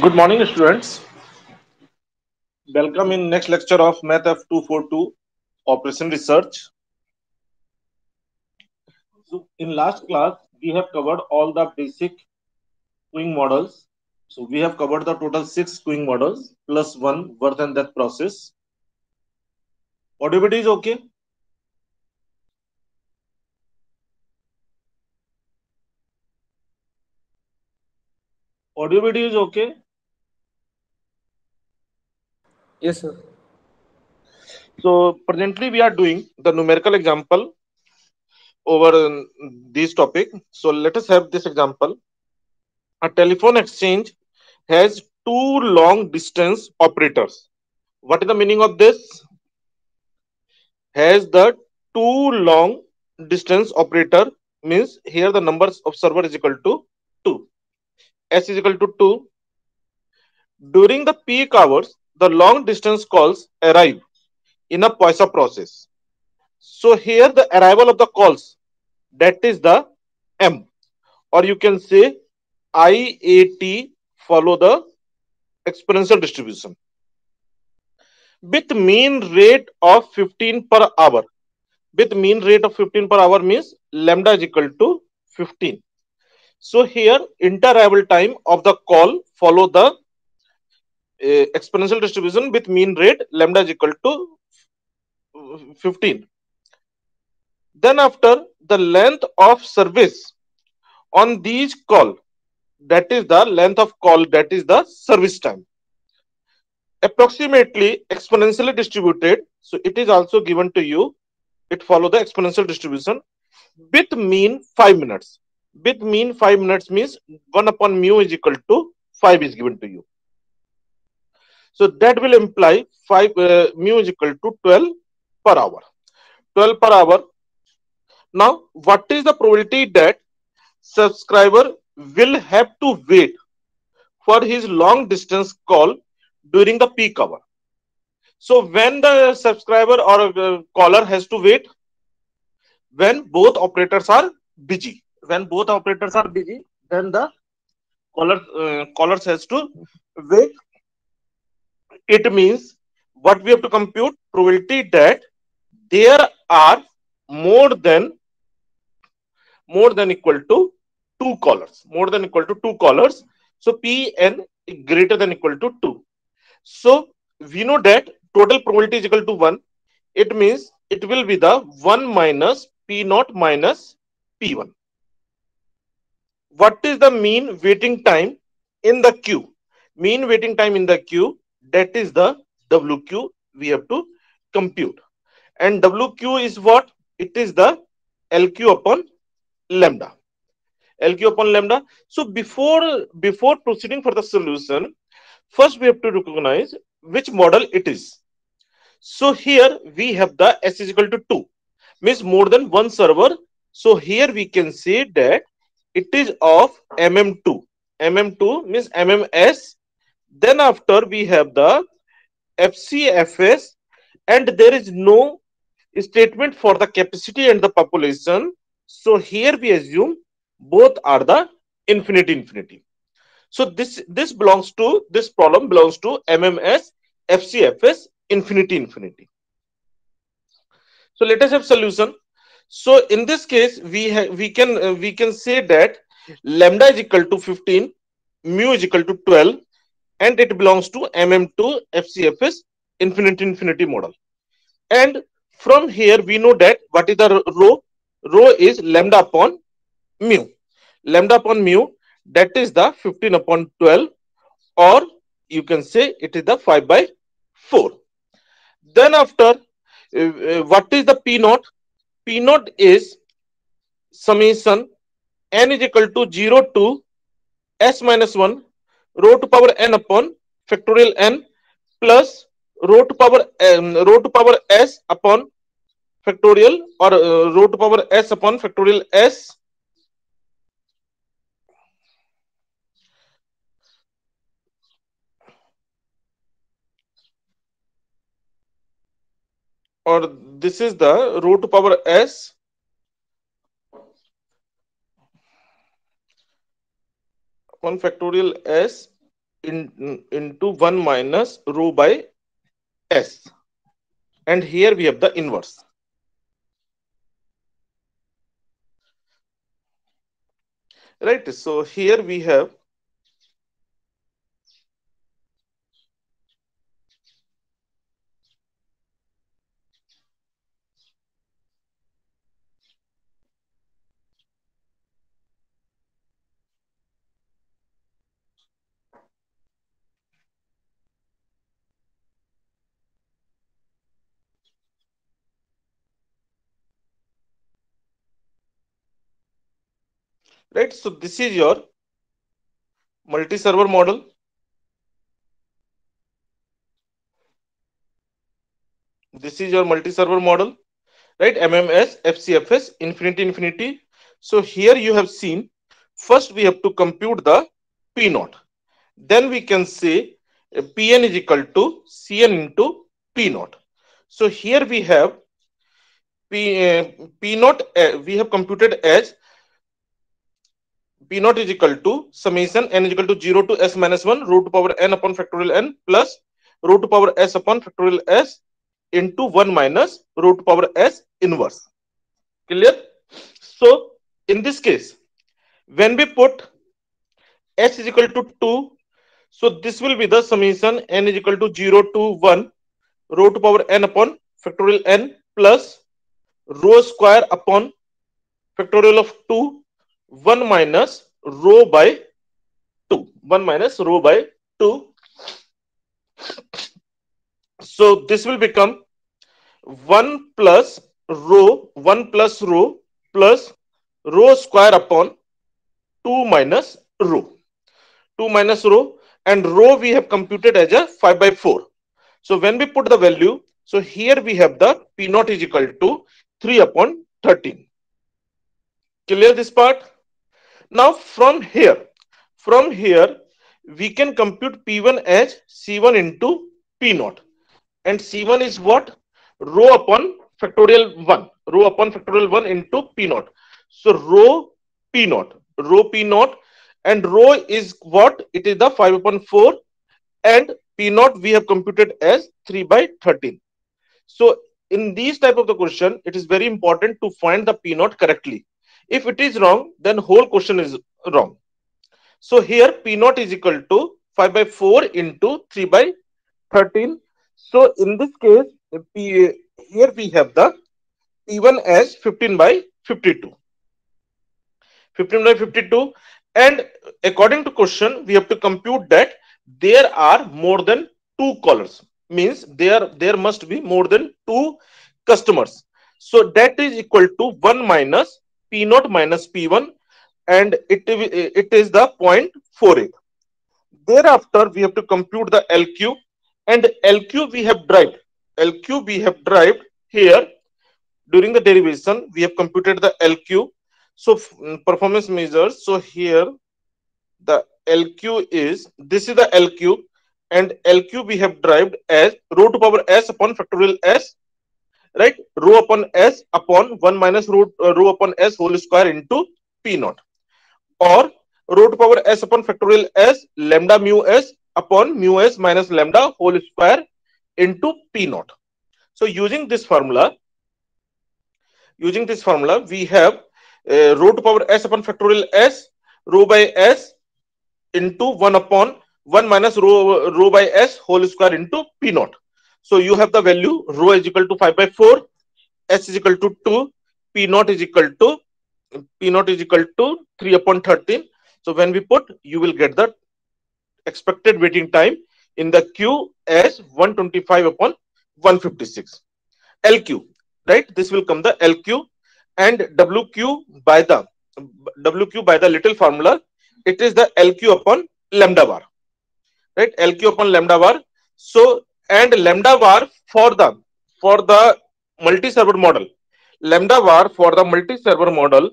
Good morning, students. Welcome in next lecture of Math F242 Operation Research. So, in last class, we have covered all the basic queuing models. So, we have covered the total 6 queuing models plus one worth and death process. Audibility is okay? Audibility is okay? Yes, sir. So, presently we are doing the numerical example over this topic. So, let us have this example. A telephone exchange has two long distance operators. What is the meaning of this? Has the two long distance operator means here the numbers of server is equal to 2. S is equal to 2. During the peak hours, the long distance calls arrive in a Poisson process. So here the arrival of the calls, that is the M, or you can say IAT follow the exponential distribution with mean rate of 15 per hour. With mean rate of 15 per hour means lambda is equal to 15. So here inter-arrival time of the call follow the exponential distribution with mean rate lambda is equal to 15. Then after the length of service on these call, that is the length of call, that is the service time, approximately exponentially distributed. So it is also given to you. It follow the exponential distribution with mean 5 minutes. With mean 5 minutes means 1 upon mu is equal to 5 is given to you. So that will imply 5 mu is equal to 12 per hour. 12 per hour. Now, what is the probability that subscriber will have to wait for his long distance call during the peak hour? So when the subscriber or caller has to wait, when both operators are busy. When both operators are busy, then the callers has to wait. It means what we have to compute probability that there are more than more than equal to more than equal to two callers. So Pn greater than equal to 2. So we know that total probability is equal to 1. It means it will be the 1 minus P naught minus P1. What is the mean waiting time in the queue? Mean waiting time in the queue, that is the WQ we have to compute. And WQ is what? It is the LQ upon lambda. LQ upon lambda. So before proceeding for the solution, first we have to recognize which model it is. So here we have the S is equal to 2, means more than one server. So here we can say that it is of MM2. MM2 means MMS. Then after we have the FCFS, and there is no statement for the capacity and the population. So here we assume both are the infinity. So this belongs to this problem belongs to MMS FCFS infinity. So let us have solution. So in this case we can say that lambda is equal to 15, mu is equal to 12, and it belongs to MM2 FCFS infinity model. And from here we know that what is the rho? Rho is lambda upon mu. Lambda upon mu, that is the 15 upon 12, or you can say it is the 5 by 4. Then after what is the P naught? P naught is summation n is equal to 0 to s minus 1 rho to power n upon factorial n plus rho to power s upon factorial, or rho to power s upon factorial s, or this is the rho to power s upon factorial s into 1 minus rho by S. And here we have the inverse. Right. So here we have right. So this is your multi-server model. This is your multi-server model, right? MMS, FCFS, infinity, infinity. So here you have seen, first we have to compute the P naught. Then we can say Pn is equal to Cn into P naught. So here we have P naught, we have computed as P naught is equal to summation n is equal to 0 to s minus 1 root to power n upon factorial n plus root to power s upon factorial s into 1 minus root to power s inverse. Clear? So in this case, when we put s is equal to 2, so this will be the summation n is equal to 0 to 1 rho to power n upon factorial n plus rho square upon factorial of 2 1 minus rho by 2. 1 minus rho by 2. So this will become 1 plus rho plus rho square upon 2 minus rho. 2 minus rho, and rho we have computed as a 5 by 4. So when we put the value, so here we have the P naught is equal to 3 upon 13. Clear this part? Now from here we can compute P1 as C1 into P naught. And C1 is what? Rho upon factorial 1. Rho upon factorial 1 into P naught. So rho P naught, and rho is what? It is the 5 upon 4, and P naught we have computed as 3 by 13. So in these type of the question, it is very important to find the P naught correctly. If it is wrong, then whole question is wrong. So here P naught is equal to 5 by 4 into 3 by 13. So in this case, here we have the P1 as 15 by 52. 15 by 52. And according to question, we have to compute that there are more than 2 callers. Means there must be more than 2 customers. So that is equal to 1 minus P0 minus P1, and it is the 0.48. Thereafter, we have to compute the LQ, and LQ we have derived. LQ we have derived here during the derivation. We have computed the LQ. So performance measures. So here the LQ is, this is the LQ, and LQ we have derived as rho to power s upon factorial s, right? Rho upon s upon 1 minus rho upon s whole square into P naught, or rho to power s upon factorial s lambda mu s upon mu s minus lambda whole square into P naught. So using this formula, we have rho to power s upon factorial s rho by s into 1 upon 1 minus rho by s whole square into P naught. So you have the value rho is equal to 5 by 4, s is equal to 2, P naught is equal to 3 upon 13. So when we put, you will get the expected waiting time in the queue as 125 upon 156. LQ, right? This will come the LQ, and WQ by the little formula, it is the LQ upon lambda bar, right? LQ upon lambda bar. So, and lambda bar for the multi-server model, lambda bar for the multi-server model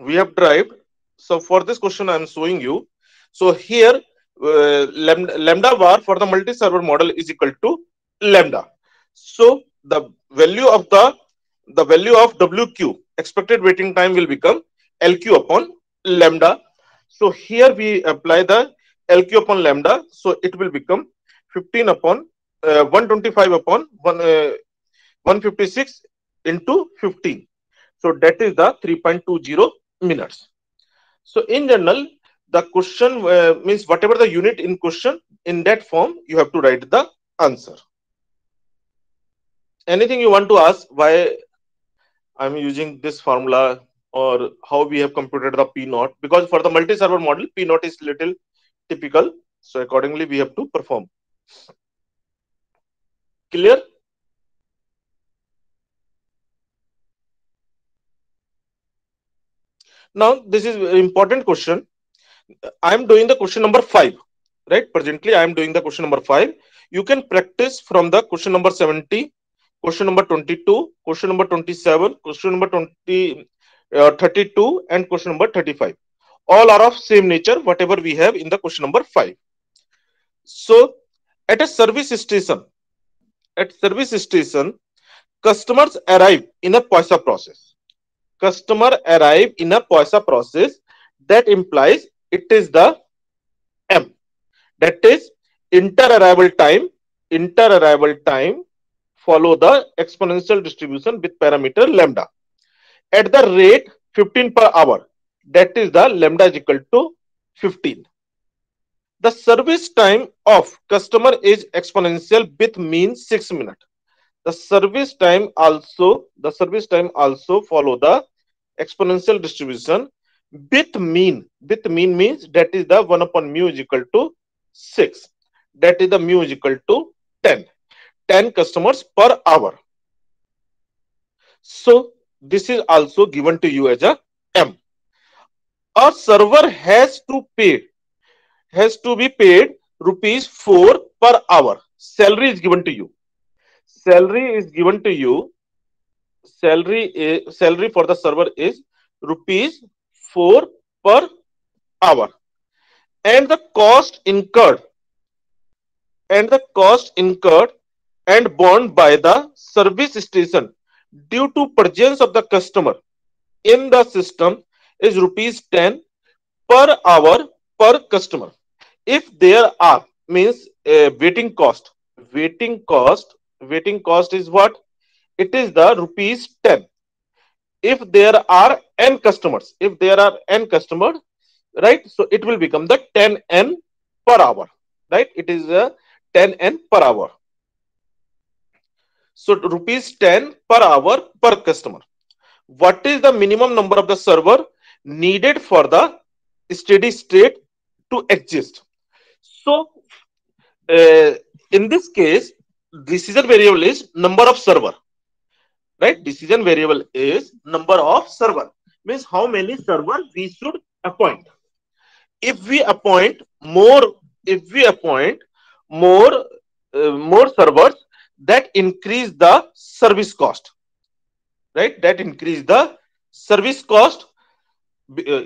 we have derived. So for this question, I am showing you. So here lambda bar for the multi-server model is equal to lambda. So the value of WQ expected waiting time will become LQ upon lambda. So here we apply the LQ upon lambda. So it will become 15 upon 125 upon 156 into 15. So that is the 3.20 minutes. So in general, the question means whatever the unit in question, in that form you have to write the answer. Anything you want to ask why I'm using this formula or how we have computed the P naught? Because for the multi-server model, P naught is little typical. So accordingly, we have to perform. Clear? Now, this is an important question. I'm doing the question number 5, right? Presently, I'm doing the question number 5. You can practice from the question number 70, question number 22, question number 27, question number 32, and question number 35. All are of same nature, whatever we have in the question number 5. So, at a service station, customers arrive in a Poisa process. Customer arrive in a Poisa process that implies it is the M. That is inter-arrival time. Inter-arrival time follow the exponential distribution with parameter lambda at the rate 15 per hour. That is the lambda is equal to 15. The service time of customer is exponential with mean 6 minutes. The service time also follow the exponential distribution with mean. With mean means that is the 1 upon mu is equal to 6. That is the mu is equal to 10. 10 customers per hour. So this is also given to you as a M. A server has to be paid rupees 4 per hour. Salary is given to you. Salary is given to you. Salary for the server is rupees 4 per hour, and the cost incurred and borne by the service station due to presence of the customer in the system is rupees 10 per hour per customer. If there are means waiting cost is what? It is the rupees 10. If there are n customers, right? So it will become the 10n per hour, right? It is a 10n per hour. So rupees 10 per hour per customer. What is the minimum number of the server needed for the steady state to exist? So in this case, decision variable is number of server, right? Decision variable is number of server, means how many server we should appoint. If we appoint more, if we appoint more more servers, that increase the service cost, right? That increase the service cost. uh,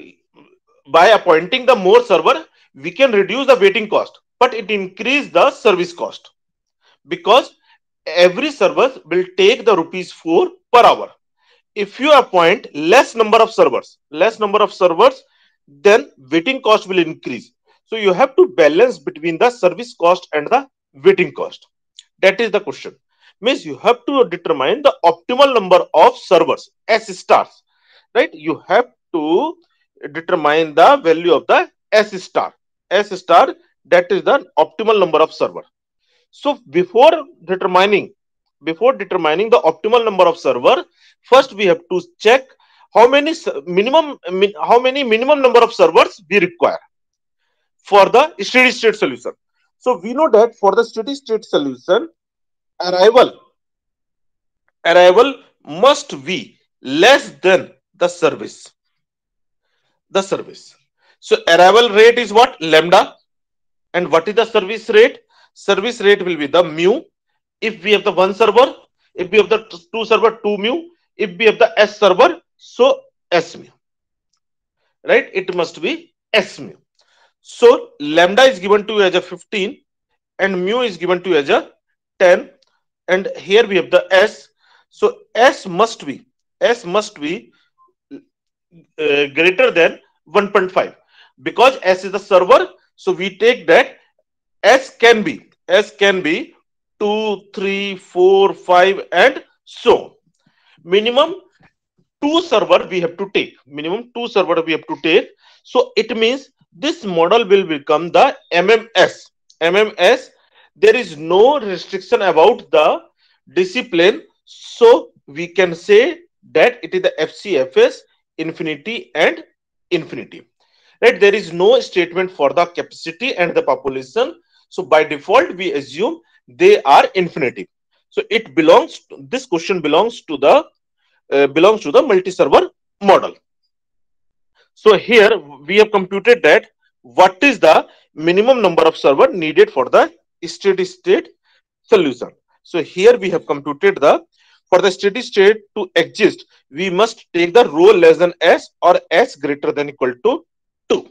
by appointing the more server, we can reduce the waiting cost, but it increase the service cost, because every server will take the rupees 4 per hour. If you appoint less number of servers, then waiting cost will increase. So you have to balance between the service cost and the waiting cost. That is the question. Means you have to determine the optimal number of servers, S stars, right? You have to determine the value of the S star. S star, that is the optimal number of server. So before determining the optimal number of server, first we have to check how many minimum number of servers we require for the steady state solution. So we know that for the steady state solution, arrival arrival must be less than the service. So arrival rate is what? Lambda. And what is the service rate? Service rate will be the mu. If we have the one server, if we have the two server, 2 mu. If we have the S server, so S mu, right? It must be S mu. So lambda is given to you as a 15 and mu is given to you as a 10, and here we have the S. So S must be greater than 1.5. Because S is the server, so we take that S can be 2, 3, 4, 5, and so on. Minimum two server we have to take. Minimum two server we have to take. So it means this model will become the MMS. MMS, there is no restriction about the discipline. So we can say that it is the FCFS infinity and infinity. Right? There is no statement for the capacity and the population. So by default, we assume they are infinity. So it belongs. This question belongs to the multi-server model. So here we have computed that what is the minimum number of server needed for the steady state solution. So here we have computed the for the steady state to exist, we must take the rho less than s or s greater than equal to 2.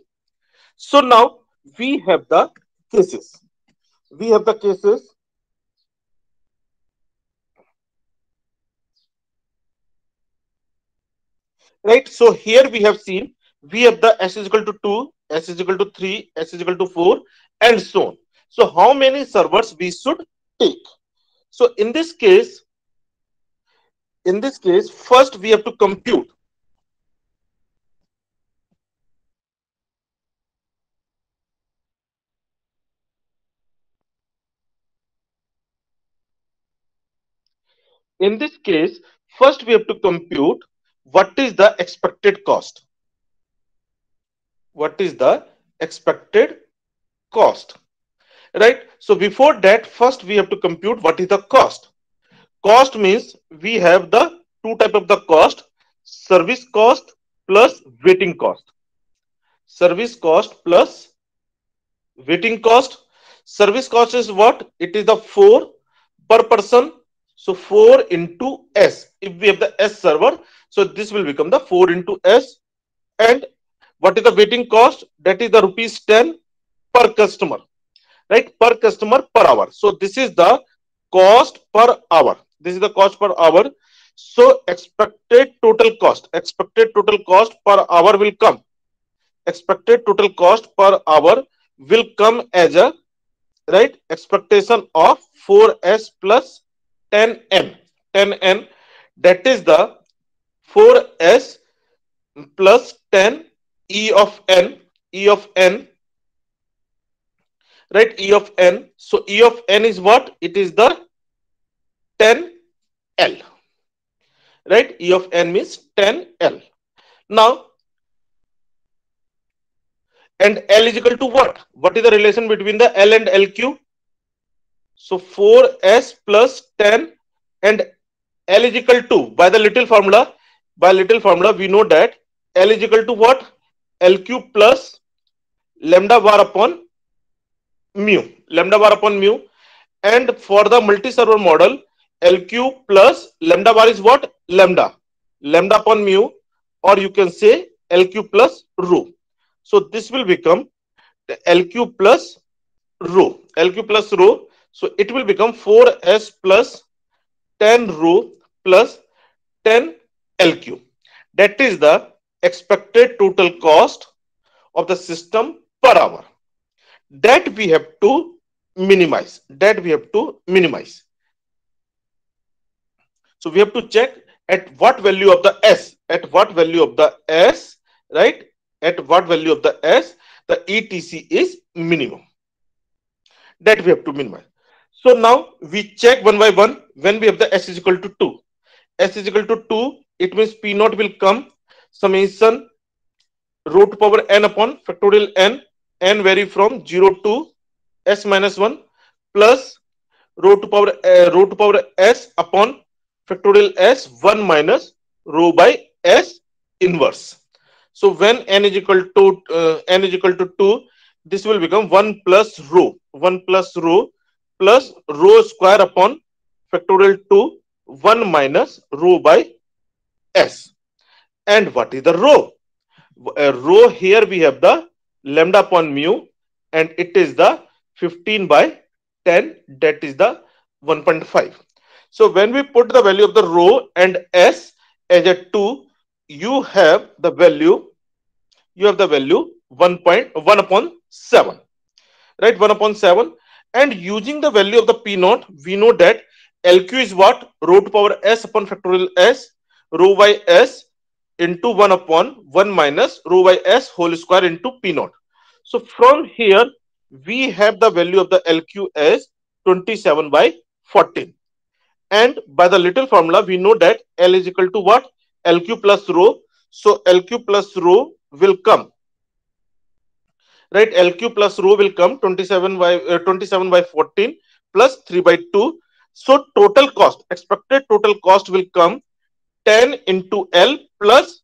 So now we have the cases. We have the cases, right? So here we have seen we have the s is equal to 2, s is equal to 3, s is equal to 4, and so on. So how many servers we should take? So in this case, first we have to compute. In this case, first we have to compute what is the expected cost. What is the expected cost? Right? So before that, first we have to compute what is the cost. Cost means we have the two type of the cost: service cost plus waiting cost. Service cost plus waiting cost. Service cost is what? It is the 4 per person. So 4 into S. If we have the S server, so this will become the 4 into S. And what is the waiting cost? That is the rupees 10 per customer, right? Per customer per hour. So this is the cost per hour. This is the cost per hour. So expected total cost per hour will come. Expected total cost per hour will come as a right expectation of 4s plus 10n. 10n, that is the 4s plus 10 e of n. E of n, right? E of n. So E of n is what? It is the 10l, right? E of n means 10l. Now, and L is equal to what? What is the relation between the L and LQ? So 4s plus 10 and L is equal to, by the little formula, we know that L is equal to what? LQ plus lambda bar upon mu. Lambda bar upon mu. And for the multi-server model, LQ plus lambda bar is what? Lambda. Lambda upon mu, or you can say LQ plus rho. So this will become the LQ plus rho. LQ plus rho. So it will become 4s plus 10 rho plus 10 LQ. That is the expected total cost of the system per hour. That we have to minimize. So we have to check at what value of the S, right? At what value of the S, the ETC is minimum. That we have to minimize. So now we check one by one. When we have the S is equal to 2, S is equal to 2, it means P naught will come summation rho to power n upon factorial n vary from 0 to s minus 1 plus rho to power s upon factorial s 1 minus rho by s inverse. So when n is equal to 2, this will become 1 plus rho plus rho square upon factorial 2 1 minus rho by s. And what is the rho? Rho, here we have the lambda upon mu, and it is the 15 by 10, that is the 1.5. So when we put the value of the rho and s as a 2, you have the value 1.1 upon 7, right? 1 upon 7. And using the value of the P naught, we know that LQ is what? Rho to power S upon factorial S, rho by S into 1 upon 1 minus rho by S whole square into P naught. So from here, we have the value of the LQ as 27 by 14. And by the little formula, we know that L is equal to what? LQ plus rho. So LQ plus rho will come, right? LQ plus rho will come 27 by 14 plus 3 by 2. So total cost, expected total cost will come 10 into L plus,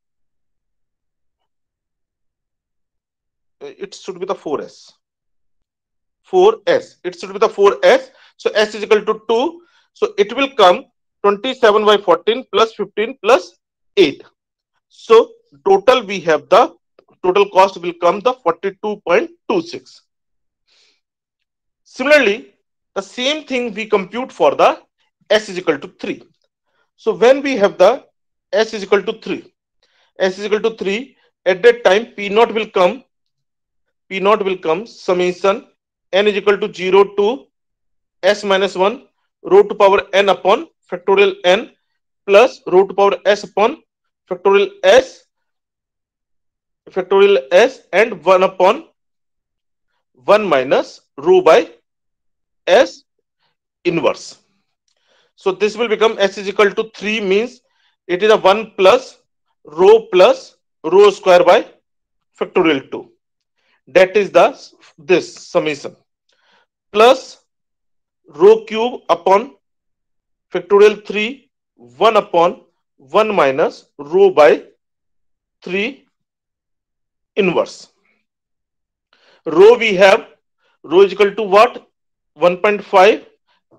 it should be the 4S. 4S. It should be the 4S. So S is equal to 2. So it will come 27 by 14 plus 15 plus 8. So total we have the total cost will come the 42.26. Similarly, the same thing we compute for the S is equal to 3. So when we have the S is equal to 3, S is equal to 3, at that time P naught will come summation n is equal to 0 to S minus 1 rho to power n upon factorial n plus rho to power S upon factorial S and 1 upon 1 minus rho by S inverse. So this will become S is equal to 3, means it is a 1 plus rho square by factorial 2. That is the this summation plus rho cube upon factorial 3 1 upon 1 minus rho by 3 inverse. Rho we have, rho is equal to what? 1.5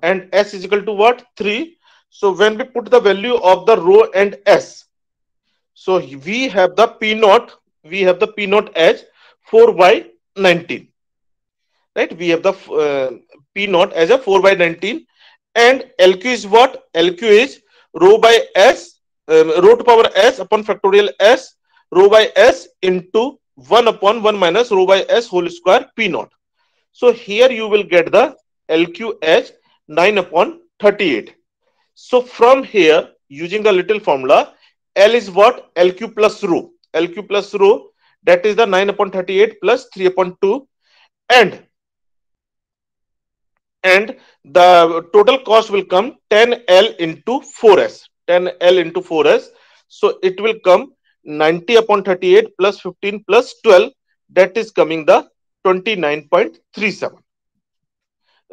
and S is equal to what? 3. So when we put the value of the rho and S, so we have the P naught, as 4 by 19, right? We have the P naught as a 4 by 19, and LQ is what? LQ is rho by S, rho to power S upon factorial S, rho by S into 1 upon 1 minus rho by S whole square P naught. So here you will get the LQ as 9 upon 38. So from here, using the little formula, L is what? LQ plus rho. LQ plus rho, that is the 9 upon 38 plus 3 upon 2. And the total cost will come 10L into 4S. 10L into 4S. So it will come 90 upon 38 plus 15 plus 12. That is coming the 29.37.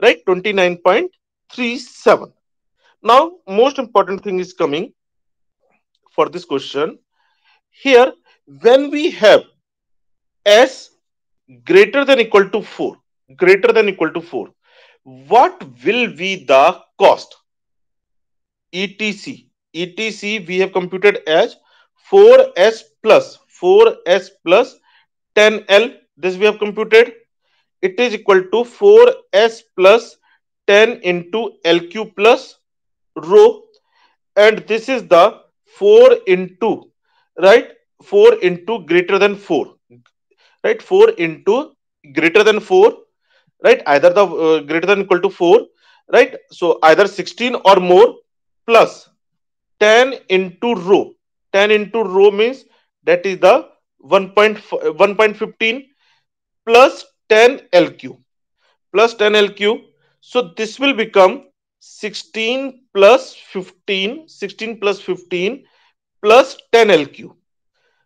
Right? 29.37. Now, most important thing is coming for this question. Here, when we have S greater than equal to 4, what will be the cost? ETC we have computed as 4S plus 10L. This we have computed. It is equal to 4S plus 10 into LQ plus rho, and this is the 4 into, right, 4 into greater than 4, right, 4 into greater than 4, right, either the greater than equal to 4, right, so either 16 or more, plus 10 into rho. 10 into rho means that is the 1.15 plus 10 LQ, so this will become 16 plus 15, 16 plus 15 plus 10 LQ,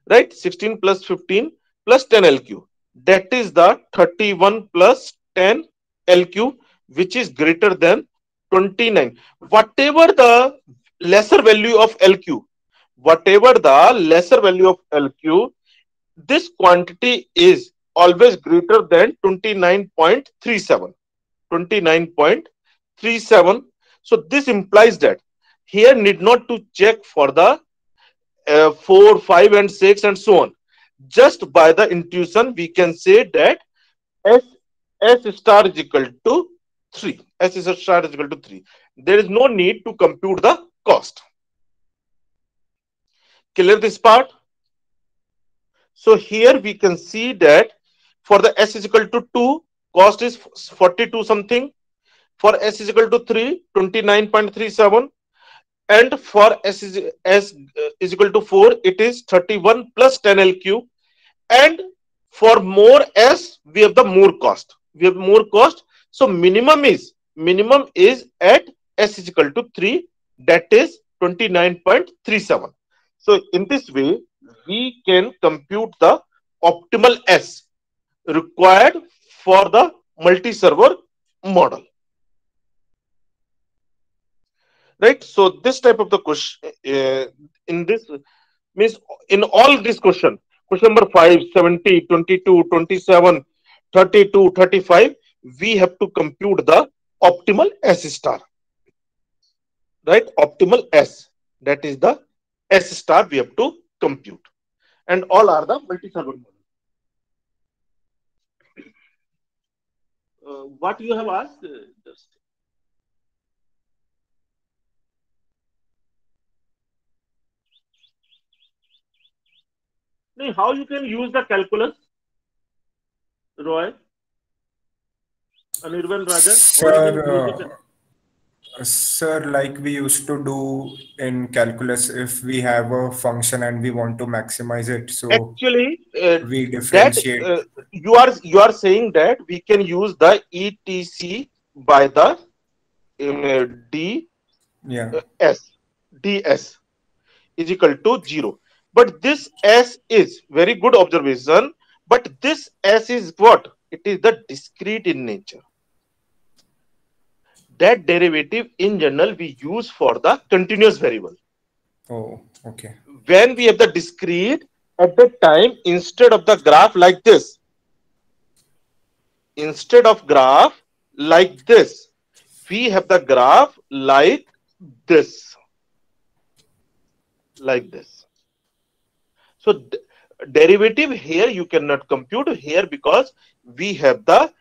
right? 16 plus 15 plus 10 LQ. That is the 31 plus 10 LQ, which is greater than 29. Whatever the lesser value of LQ, this quantity is always greater than 29.37. 29.37. So this implies that here need not to check for the 4, 5 and 6 and so on. Just by the intuition we can say that S, S star is equal to 3. S star is equal to 3. There is no need to compute the cost. Clear this part? So here we can see that For the s is equal to 2, cost is 42 something. For s is equal to 3, 29.37. And for s is equal to 4, it is 31 plus 10 LQ. And for more s, we have the more cost. We have more cost. So minimum is at s is equal to 3, that is 29.37. So in this way, we can compute the optimal s required for the multi-server model. Right? So this type of the question in this means in all this question number 5, 70, 22, 27, 32, 35, we have to compute the optimal S star, right? Optimal S, that is the S star we have to compute, and all are the multi-server model. What you have asked, just how you can use the calculus, Roy, Anirban Raja, how you can use the Sir, sir, like we used to do in calculus, if we have a function and we want to maximize it, so actually we that differentiate. you are saying that we can use the etc by the d Yeah. s ds is equal to 0, but this s is very good observation, but this s is what, it is the discrete in nature. That derivative in general we use for the continuous variable. Oh, okay. When we have the discrete, at that time, instead of the graph like this, instead of graph like this, we have the graph this, like this. So derivative here you cannot compute here because we have the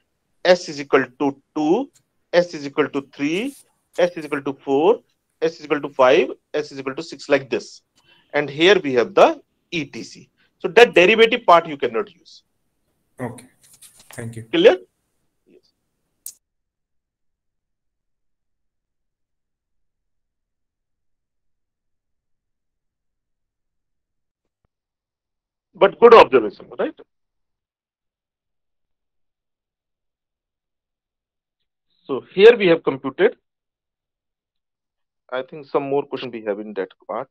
s is equal to 2, s is equal to 3, s is equal to 4, s is equal to 5, s is equal to 6, like this. And here we have the etc. So that derivative part you cannot use. Okay. Thank you. Clear? Yes. But good observation, right? So here we have computed. I think some more question we have in that part.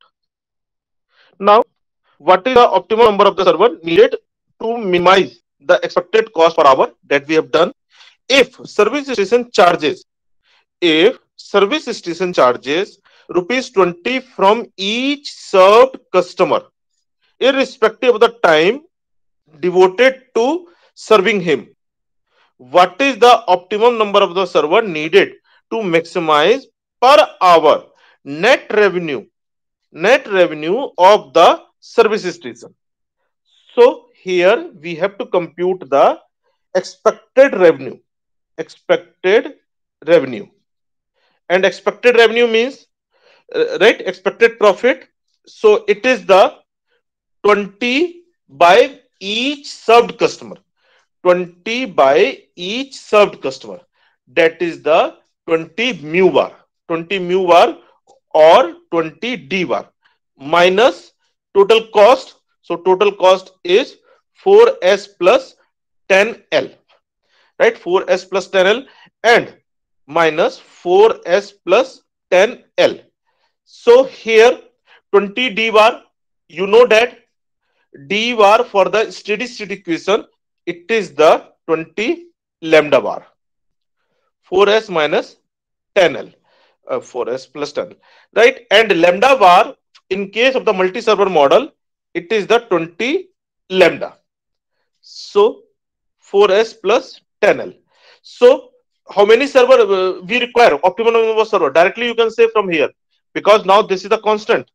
Now, what is the optimum number of the server needed to minimize the expected cost per hour, that we have done? If service station charges, if service station charges rupees 20 from each served customer, irrespective of the time devoted to serving him, what is the optimum number of the server needed to maximize per hour net revenue of the service station? So here we have to compute the expected revenue. Expected revenue. And expected revenue means, right, expected profit. So it is the 20 by each served customer. 20 by each served customer. That is the 20 mu bar. 20 mu bar or 20 d bar minus total cost. So total cost is 4s plus 10l, right? 4s plus 10l and minus 4s plus 10l. So here 20 d bar, you know that d bar for the steady state equation, it is the 20 lambda bar. 4s minus 10l, 4s plus 10l, right? And lambda bar in case of the multi-server model, it is the 20 lambda. So 4s plus 10l. So how many server we require? Optimum number of server. Directly you can say from here, because now this is the constant.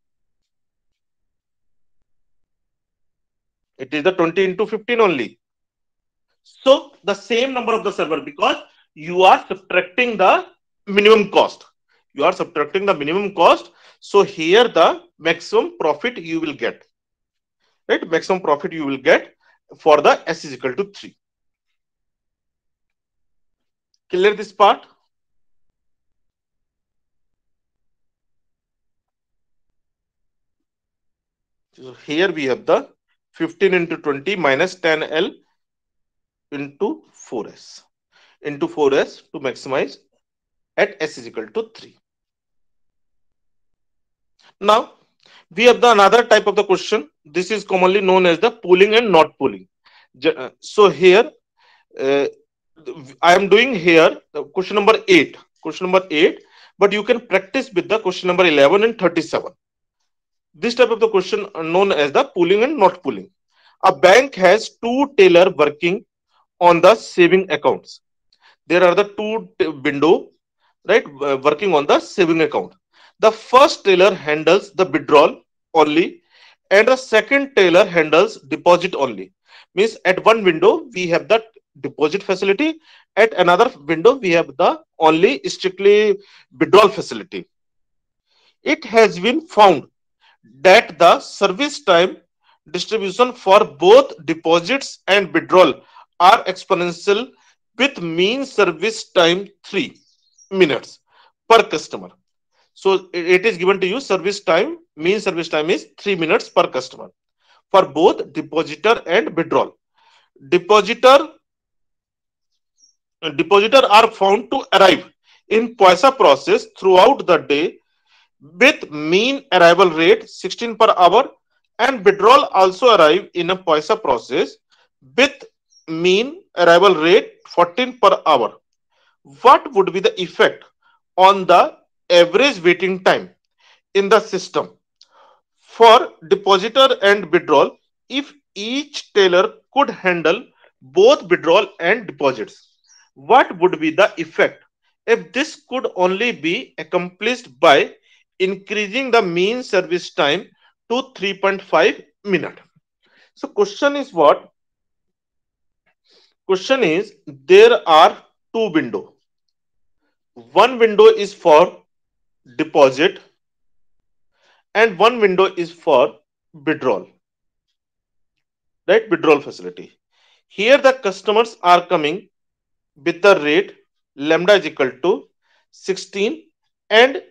It is the 20 into 15 only. So the same number of the server, because you are subtracting the minimum cost. You are subtracting the minimum cost. So here the maximum profit you will get. Right? Maximum profit you will get for the s is equal to 3. Clear this part? So here we have the 15 into 20 minus 10L into 4S to maximize at S is equal to 3. Now we have the another type of the question. This is commonly known as the pooling and not pooling. So here uh, I am doing here question number 8. Question number 8, but you can practice with the question number 11 and 37. This type of the question are known as the pooling and not pooling. A bank has two teller working on the saving accounts. There are the two window, right, working on the saving account. The first teller handles the withdrawal only, and the second teller handles deposit only. Means at one window we have the deposit facility, at another window we have the only strictly withdrawal facility. It has been found that the service time distribution for both deposits and withdrawal are exponential with mean service time 3 minutes per customer. So it is given to you service time, mean service time is 3 minutes per customer for both depositor and withdrawal. Depositor depositor are found to arrive in Poisa process throughout the day with mean arrival rate 16 per hour, and withdrawal also arrive in a Poisa process with mean arrival rate 14 per hour. What would be the effect on the average waiting time in the system for depositor and withdrawal if each teller could handle both withdrawal and deposits? What would be the effect if this could only be accomplished by increasing the mean service time to 3.5 minutes? So question is what? Question is there are two windows. One window is for deposit and one window is for withdrawal, right? Withdrawal facility. Here the customers are coming with the rate lambda is equal to 16 and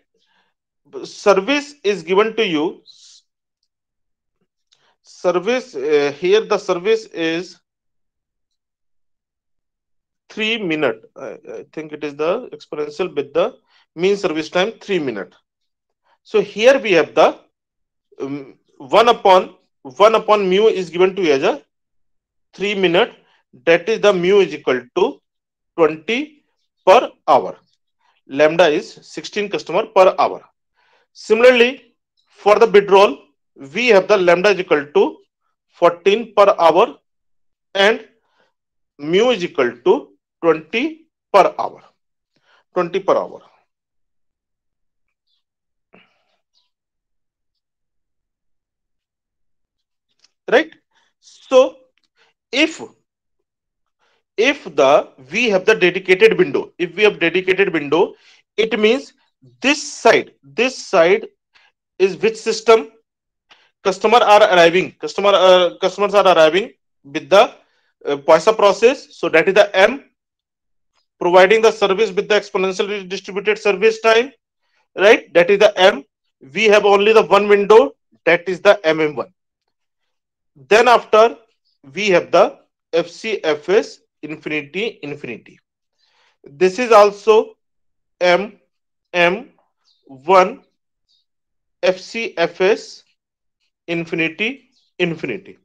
service is given to you. Service here the service is 3 minutes. I think it is the exponential with the mean service time 3 minutes. So here we have the 1 upon mu is given to you as a 3 minute. That is the mu is equal to 20 per hour. Lambda is 16 customer per hour. Similarly, for the withdrawal, we have the lambda is equal to 14 per hour and mu is equal to 20 per hour. 20 per hour. Right? So if the we have the dedicated window, if we have dedicated window, it means this side is which system customers are arriving with the Poisson process. So that is the M providing the service with the exponentially distributed service time, right? That is the M. We have only the one window, that is the MM1. Then after we have the FCFS infinity. This is also MM1 FCFS infinity.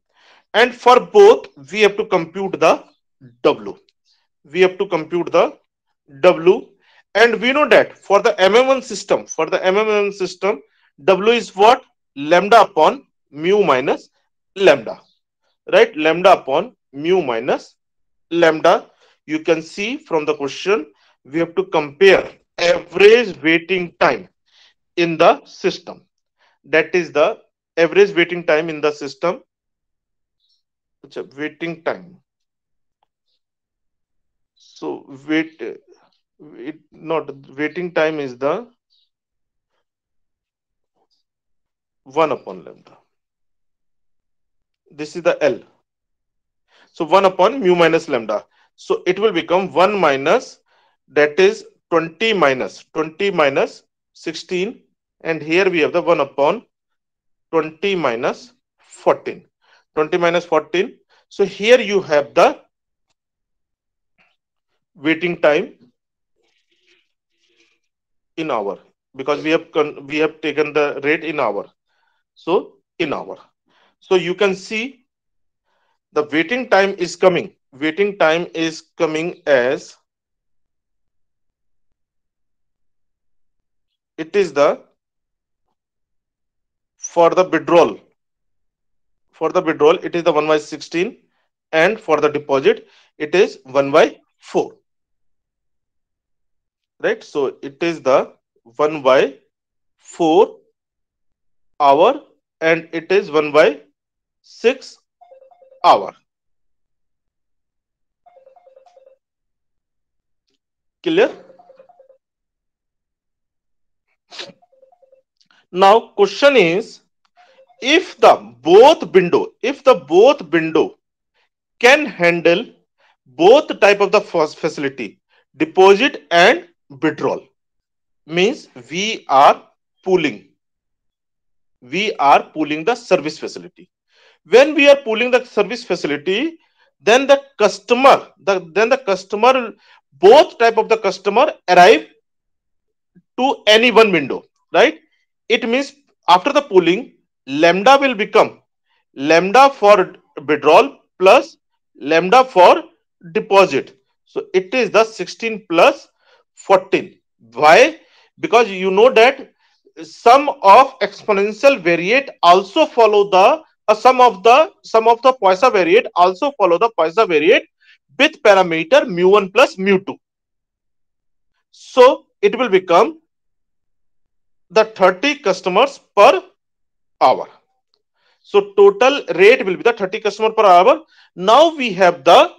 And for both we have to compute the W. And we know that for the MM1 system, W is what? Lambda upon mu minus lambda, right? Lambda upon mu minus lambda. You can see from the question we have to compare average waiting time in the system. That is the average waiting time in the system. Waiting time. So waiting time is the 1 upon lambda. This is the L. So 1 upon mu minus lambda. So it will become 1 minus that is 20 minus 16, and here we have the 1 upon 20 minus 14. 20 minus 14. So here you have the waiting time in hour, because we have taken the rate in hour. So in hour. So you can see the waiting time is coming. Waiting time is coming as, it is the, for the withdrawal, it is the 1 by 16, and for the deposit it is 1 by 4, right? So it is the 1 by 4 hour, and it is 1 by 6 hour. Clear? Now question is, if the both window can handle both type of the first facility, deposit and withdrawal, means pooling we are pooling the service facility. When we are pooling the service facility, then the customer, both type of the customer arrive to any one window, right? It means after the pooling, lambda will become lambda for withdrawal plus lambda for deposit. So it is the 16 plus 14. Why? Because you know that sum of exponential variate also follow the sum of the Poisson variate also follow the Poisson variate with parameter mu1 plus mu2. So it will become the 30 customers per hour. So total rate will be the 30 customer per hour. Now we have the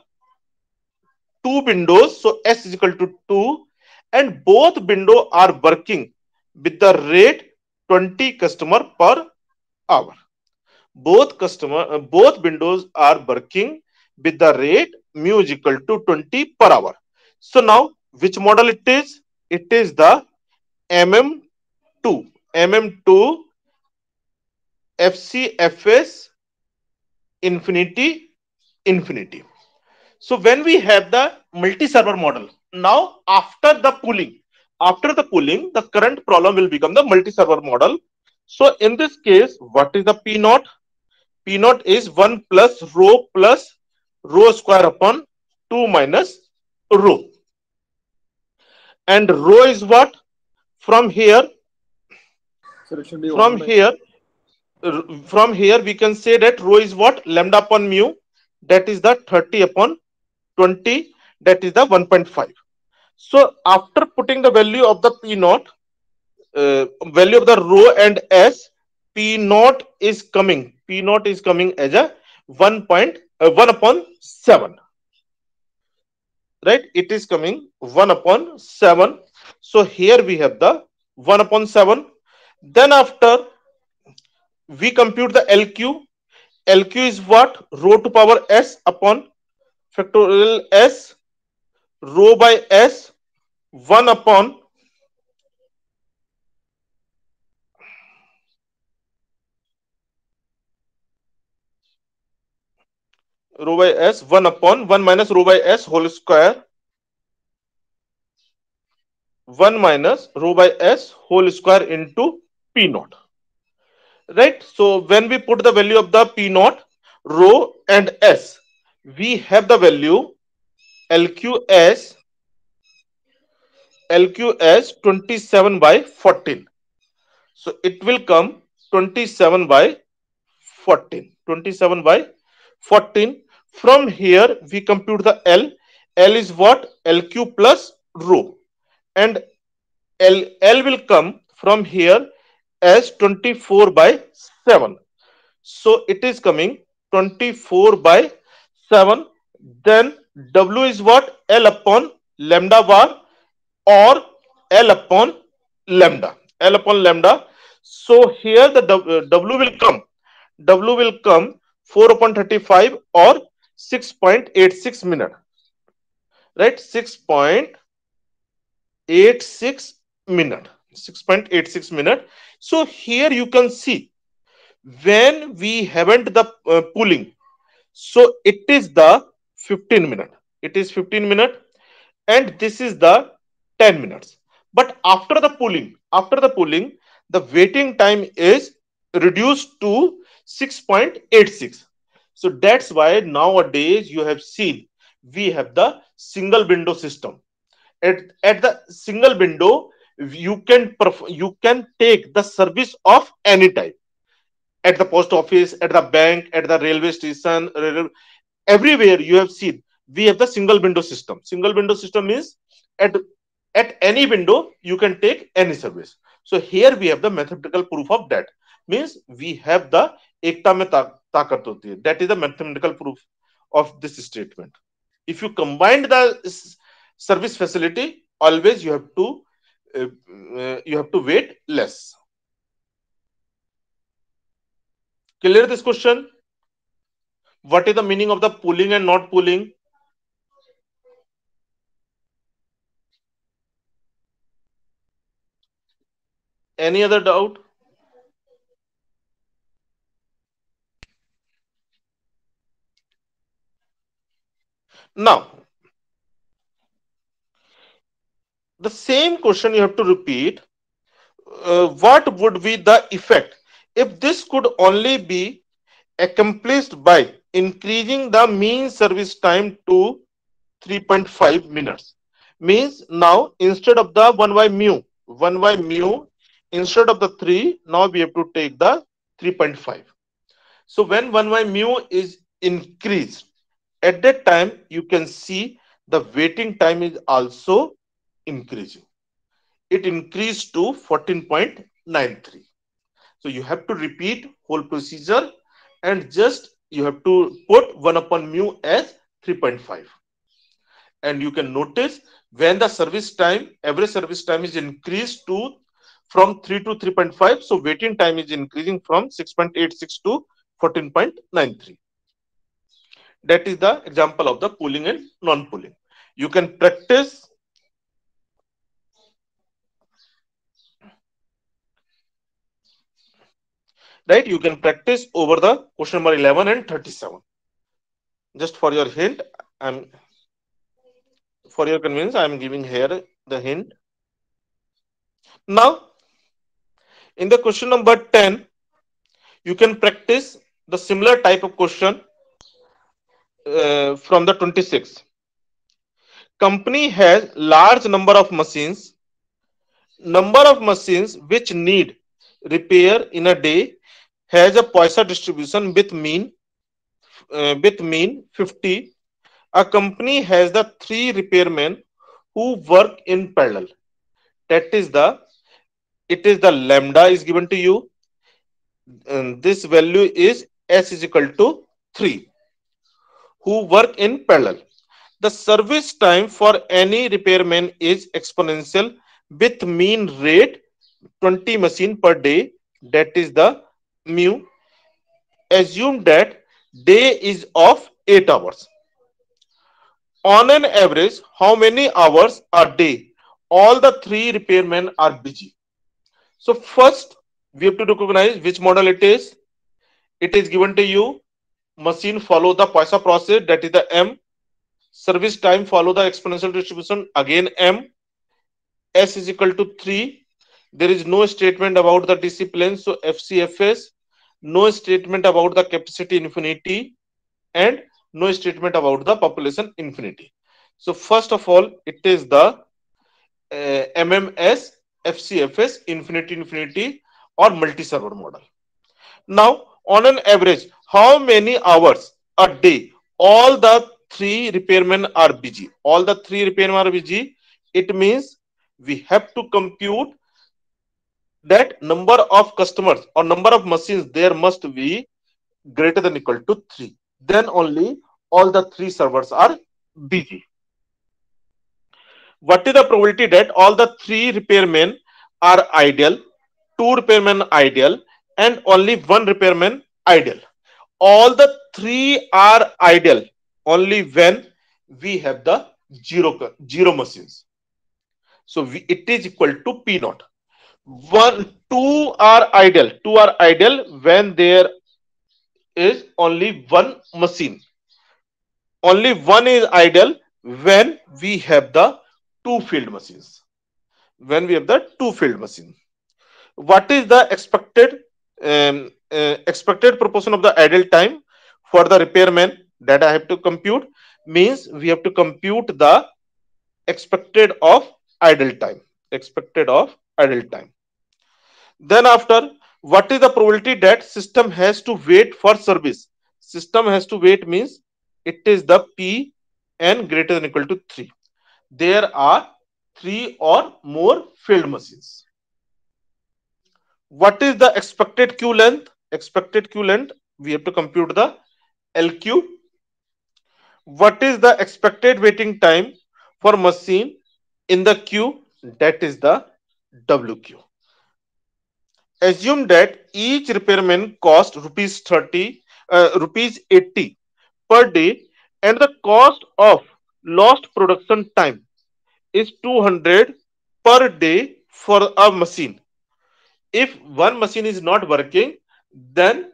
two windows. So S is equal to 2, and both window are working with the rate 20 customer per hour. Both windows are working with the rate mu is equal to 20 per hour. So now which model it is? It is the MM2 FCFS infinity. So when we have the multi-server model, now after the pooling, the current problem will become the multi-server model. So in this case, what is the P naught? P naught is 1 plus rho square upon 2 minus rho. And rho is what? From here, So it should be from 1 by here, from here we can say that rho is what? Lambda upon mu, that is the 30 upon 20, that is the 1.5. So after putting the value of the P naught, value of the rho and S, P naught is coming as a 1 upon 7, right? It is coming 1 upon 7. So here we have the 1 upon 7. Then after we compute the LQ. LQ is what? Rho to power S upon factorial S, rho by S, 1 upon rho by S, 1 upon 1 minus rho by S whole square, 1 minus rho by S whole square into P naught, right? So when we put the value of the P naught, rho and S, we have the value LQS 27 by 14. So it will come 27 by 14. 27 by 14. From here we compute the L. L is what? LQ plus rho. And L will come from here as 24 by 7. So it is coming 24 by 7. Then W is what? L upon lambda bar or L upon lambda. L upon lambda. So here the W will come. W will come 4 upon 35 or 6.86 minute. Right? 6.86 minute, 6.86 minute. So here you can see when we haven't the pooling, so it is the 15 minute. It is 15 minute, and this is the 10 minutes. But after the pooling, the waiting time is reduced to 6.86. So that's why nowadays you have seen we have the single window system. At the single window, you can take the service of any type, at the post office, at the bank, at the railway station, everywhere you have seen we have the single window system. Single window system is at any window you can take any service. So here we have the mathematical proof of that. Means we have the ekta mein takat hoti hai. That is the mathematical proof of this statement. If you combine the service facility, always you have to wait less. Clear this question? What is the meaning of the pooling and not pooling? Any other doubt? Now, the same question you have to repeat. What would be the effect if this could only be accomplished by increasing the mean service time to 3.5 minutes? Means now instead of the 1 by mu, instead of the 3, now we have to take the 3.5. So when 1 by mu is increased, at that time you can see the waiting time is also increasing. It increased to 14.93. So you have to repeat whole procedure, and just you have to put 1 upon mu as 3.5. And you can notice when the average service time is increased to from 3 to 3.5, so waiting time is increasing from 6.86 to 14.93. That is the example of the pooling and non-pooling. You can practice, right? You can practice over the question number 11 and 37. Just for your hint, I'm for your convenience, I'm giving here the hint. Now, in the question number 10, you can practice the similar type of question from the 26. Company has large number of machines which need repair in a day has a paisa distribution with mean 50. A company has the 3 repairmen who work in parallel. That is the lambda is given to you, and this value is s is equal to 3, who work in parallel. The service time for any repairman is exponential with mean rate 20 machine per day. That is the mu. Assume that day is of 8 hours. On an average, how many hours a day all the 3 repairmen are busy? So first we have to recognize which model it is. It is given to you. Machine follow the Poisson process, that is the M. Service time follow the exponential distribution, again M. S is equal to 3. There is no statement about the discipline, so FCFS. No statement about the capacity infinity, and no statement about the population infinity. So first of all, it is the MMS FCFS infinity or multi-server model. Now, on an average, how many hours a day all the 3 repairmen are busy? All the 3 repairmen are busy. It means we have to compute that number of customers or number of machines there must be greater than equal to 3. Then only all the 3 servers are busy. What is the probability that all the 3 repairmen are idle, 2 repairmen idle, and only 1 repairman idle? All the 3 are idle only when we have the zero machines. So it is equal to P naught. Two are idle. Two are idle when there is only one machine. Only one is idle when we have the two field machines. When we have the two field machine. What is the expected proportion of the idle time for the repairman that I have to compute? Means we have to compute the expected of idle time. Expected of idle time. Then after, what is the probability that system has to wait for service? System has to wait means it is the P n greater than or equal to 3. There are 3 or more field machines. What is the expected queue length? Expected queue length, we have to compute the LQ. What is the expected waiting time for machine in the queue? That is the WQ. Assume that each repairman cost rupees 30, rupees 80 per day, and the cost of lost production time is 200 per day for a machine. If one machine is not working, then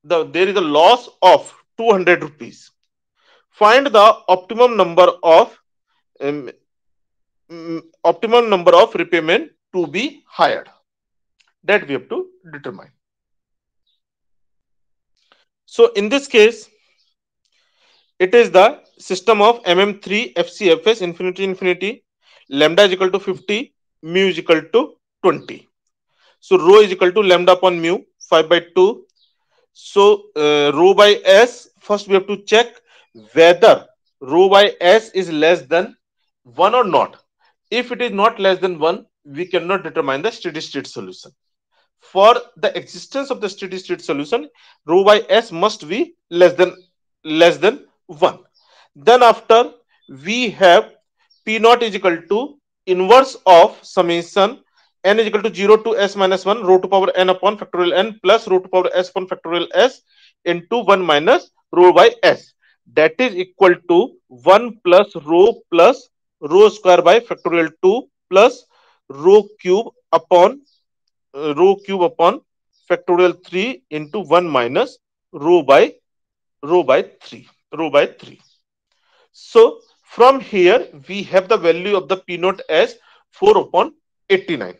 there is a loss of 200 rupees. Find the um, optimum number of repairmen to be hired. That we have to determine. So in this case, it is the system of MM3 FCFS infinity infinity, lambda is equal to 50, mu is equal to 20. So rho is equal to lambda upon mu 5 by 2. So rho by S, first we have to check whether rho by S is less than 1 or not. If it is not less than 1, we cannot determine the steady state solution. For the existence of the steady state solution, rho by S must be less than 1. Then after, we have P naught is equal to inverse of summation n is equal to 0 to s minus 1 rho to power n upon factorial n plus rho to power s upon factorial s into 1 minus rho by s. That is equal to 1 plus rho square by factorial 2 plus rho cube upon factorial 3 into 1 minus rho by 3. So from here we have the value of the P naught as 4 upon 89.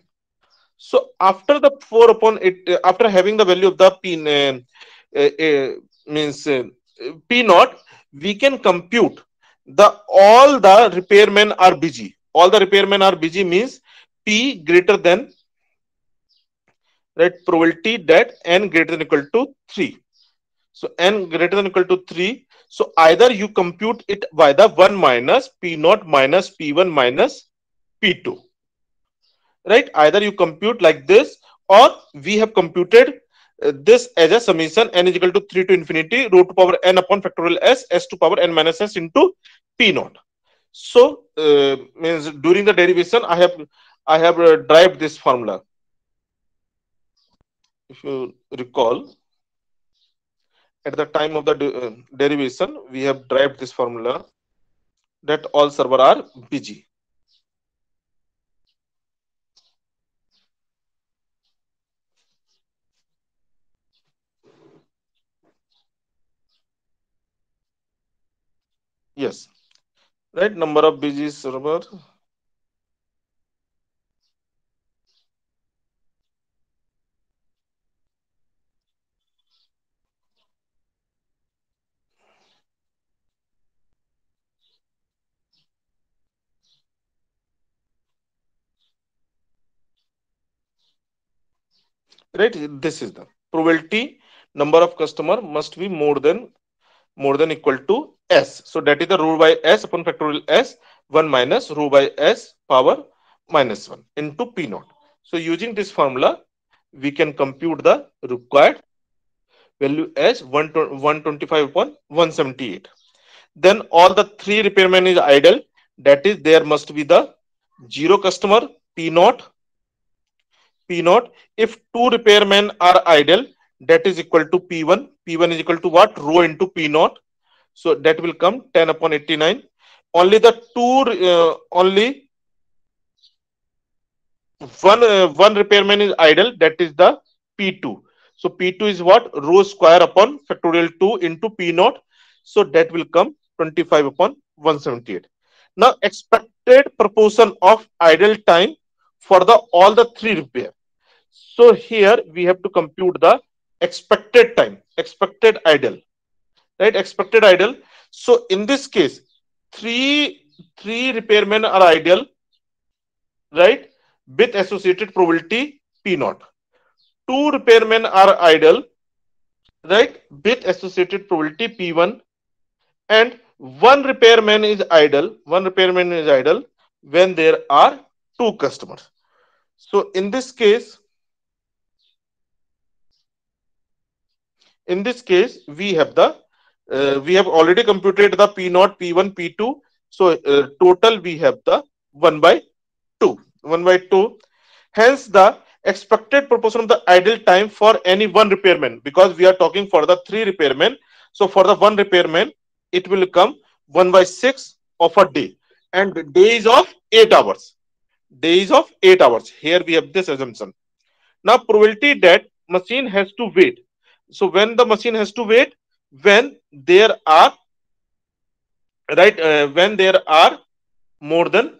So after the 4 upon 8, after having the value of the P naught, we can compute all the repairmen are busy. All the repairmen are busy means P greater than, right, probability that n greater than or equal to 3. So n greater than or equal to 3. So either you compute it by the 1 minus P naught minus P1 minus P2. Right? Either you compute like this, or we have computed this as a summation n is equal to 3 to infinity rho to power n upon factorial s to power n minus s into P naught. So means during the derivation, I have derived this formula. If you recall, at the time of the derivation, we have derived this formula that all server are busy. Yes, right. Number of busy server. Right. This is the probability number of customer must be more than equal to s. So that is the rho by s upon factorial s 1 minus rho by s power minus 1 into P naught. So using this formula, we can compute the required value as 125 upon 178. Then all the 3 repairmen is idle. That is, there must be the 0 customer P naught. If 2 repairmen are idle, that is equal to P1. P1 is equal to what? Rho into P naught. So that will come 10 upon 89. Only the one repairman is idle, that is the P2. So P2 is what? Rho square upon factorial 2 into P naught. So that will come 25 upon 178. Now expected proportion of idle time for the all the three repair. So here we have to compute the expected time, expected idle, right? Expected idle. So in this case, three repairmen are idle, right? With associated probability P naught. Two repairmen are idle, right? With associated probability P1, and one repairman is idle. One repairman is idle when there are two customers. So in this case we have already computed the P naught, P1, P2. So total we have the 1 by 2. 1 by 2. Hence the expected proportion of the idle time for any one repairman, because we are talking for the three repairmen. So for the one repairman, it will come 1 by 6 of a day, and days of 8 hours. Days of 8 hours. Here we have this assumption. Now probability that machine has to wait. So when the machine has to wait, when there are when there are more than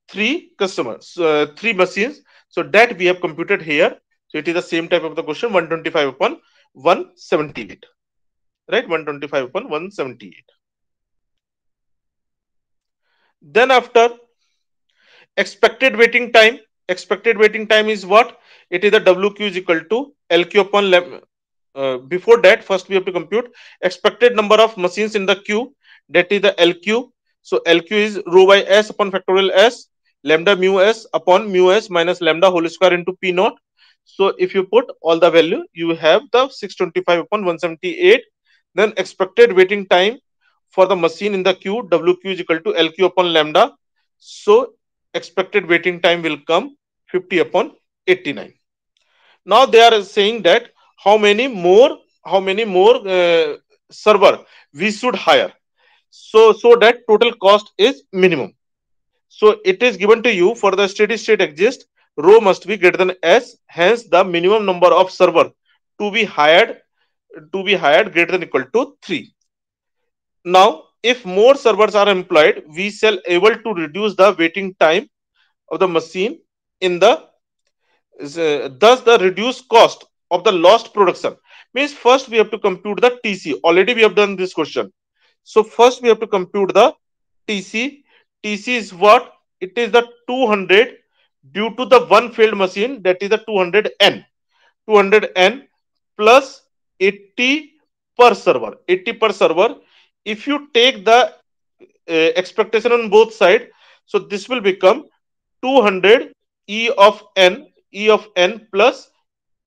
three customers, three machines. So that we have computed here. So it is the same type of the question, 125 upon 178, right? 125 upon 178. Then after expected waiting time. Expected waiting time is what? It is the WQ is equal to LQ upon before that, first we have to compute expected number of machines in the queue, that is the LQ. So LQ is rho by S upon factorial S, lambda mu S upon mu S minus lambda whole square into P naught. So if you put all the value, you have the 625 upon 178. Then expected waiting time for the machine in the queue, WQ is equal to LQ upon lambda. So expected waiting time will come 50 upon 89. Now they are saying that how many more server we should hire, so that total cost is minimum. So it is given to you for the steady state exist, rho must be greater than S, hence the minimum number of server to be hired greater than equal to 3. Now if more servers are employed, we shall able to reduce the waiting time of the machine in the thus the reduced cost of the lost production. Means first we have to compute the TC. Already we have done this question. So first we have to compute the TC. TC is what? It is the 200 due to the one failed machine, that is the 200N. 200N plus 80 per server. 80 per server. If you take the expectation on both sides, so this will become 200 E of n plus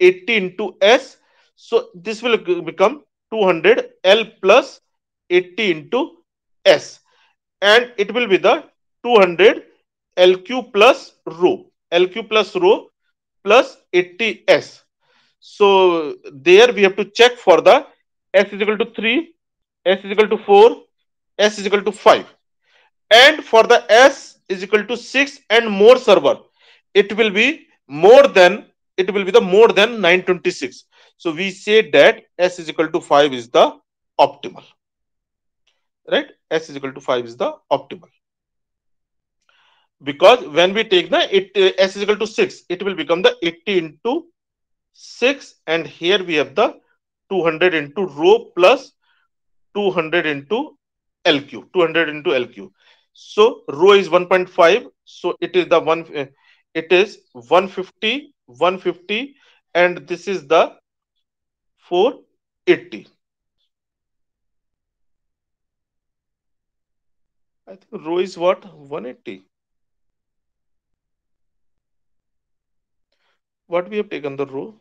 80 into S. So this will become 200 L plus 80 into S, and it will be the 200 LQ plus rho, LQ plus rho plus 80 S. So there we have to check for the S is equal to 3, S is equal to 4, S is equal to 5, and for the S is equal to 6 and more server, it will be more than, it will be the more than 926. So we say that S is equal to 5 is the optimal, right? S is equal to 5 is the optimal, because when we take the S is equal to 6, it will become the 80 into 6, and here we have the 200 into rho plus 200 into LQ, 200 into LQ. So rho is 1.5, so it is the one, it is 150, 150, and this is the 480. I think rho is what? 180. What we have taken the rho?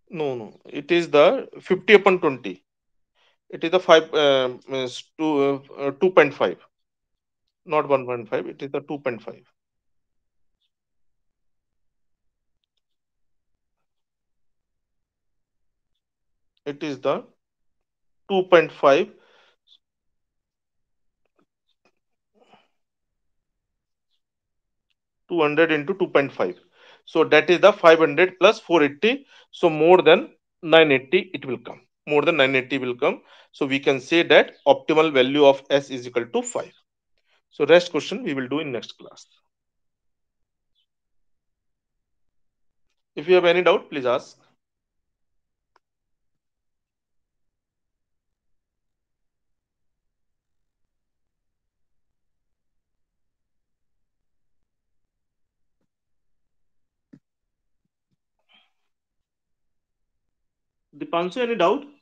No, no, it is the 50 upon 20. It is the 5 2.5, not 1.5. It is the 2.5. It is the 2.5. 200 into 2.5. So that is the 500 plus 480. So more than 980 it will come. More than 980 will come. So we can say that optimal value of S is equal to 5. So rest question we will do in next class. If you have any doubt, please ask. Dipanshu, any doubt?